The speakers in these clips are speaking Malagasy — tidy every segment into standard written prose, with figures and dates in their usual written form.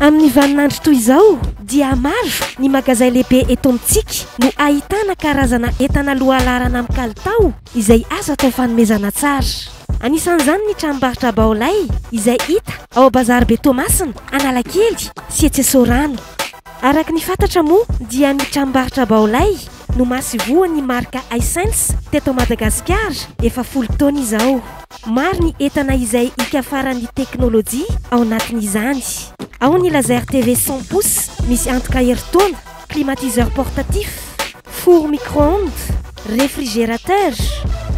Amin'ny vaninandro toy izao dia maro ny magazay lehibe eto amintsika no ahitana karazana entana lohalarana amin'ny kalitao izay azo atao fanomezana tsara. Anisan'izany ny tranombarotra Baolay izay hita ao Bazary Be Tomasina, Analakely sy Etsesorano. Araka ny fantatra moa dia ny tranombarotra Baolay no masivoa ny marika Hisense teto Madagasikara efa 10 taona izao. Maro ny entana izay ikafaran'ny teknôlôjia ao anatin'izany. Ao ny laser TV 100 pouces misy antoka heritaona, climatiseur portatif, four micro-ondes, réfrigérateur,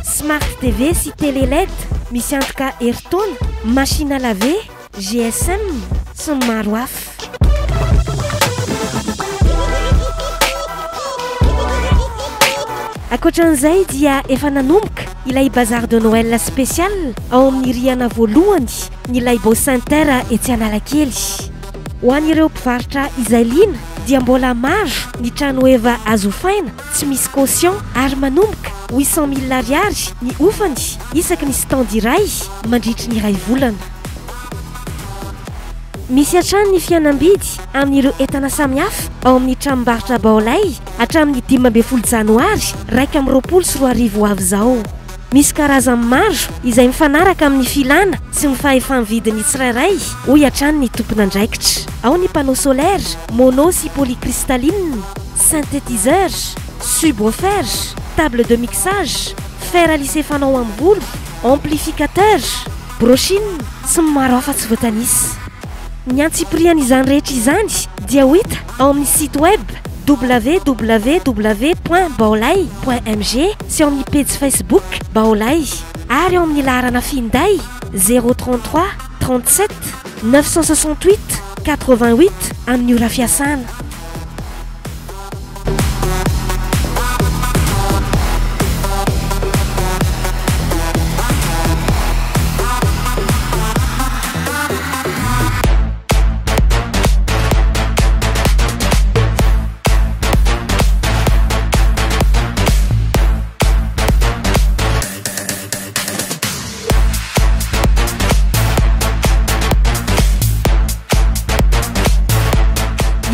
smart TV sy télé LED misy antoka heritaona, machine à laver, GSM sy ny maro hafa. Ankoatran'izay dia efa nanomboka ilay bazar de Noël spécial ao amin'ny rihana voalohany ny Beau Center etsy Analakely. Ho an'ireo mpivarotra izay liana dia mbola maro ny trano eva azo ofaina tsy misy caution ary manomboka 800 000 ariary ny ofany isaky ny stand iray mandritra ny iray volana. Misy hatrany ny fihenam-bidy amin'ireo entana samihafa ao amin'ny tranombarotra Baolay hatramin'ny 12 Janoary 2024 avy izao. Misy karazany maro izay mifanaraka amin'ny filana sy ny fahefa-mividin'ny tsirairay hoy hatrany ny tompon'andraikitra. Ao ny panneau solaire, mono sy polycristalline, synthétiseur, subwoofer, table de mixage, fer à lisser fanao amin'ny volo, amplificateur, brochine sy ny maro hafa tsy voatanisa. Ny antsiprian'izany rehetra izany dia ho hita ao amin'ny site web www.baolay.mg sy ao amin'ny page Facebook Baolay ary ao amin'ny laharana finday 033 37 968 88 amin'ny ora fiasana.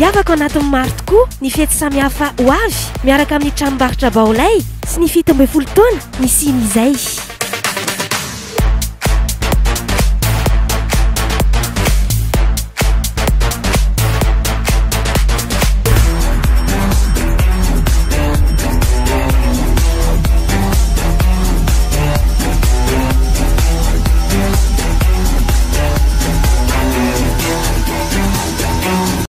Miavaka anatin'ny maro tokoa ny fety samihafa ho avy miaraka amin'ny tranombarotra Baolay sy ny 17 taona ny siny izay.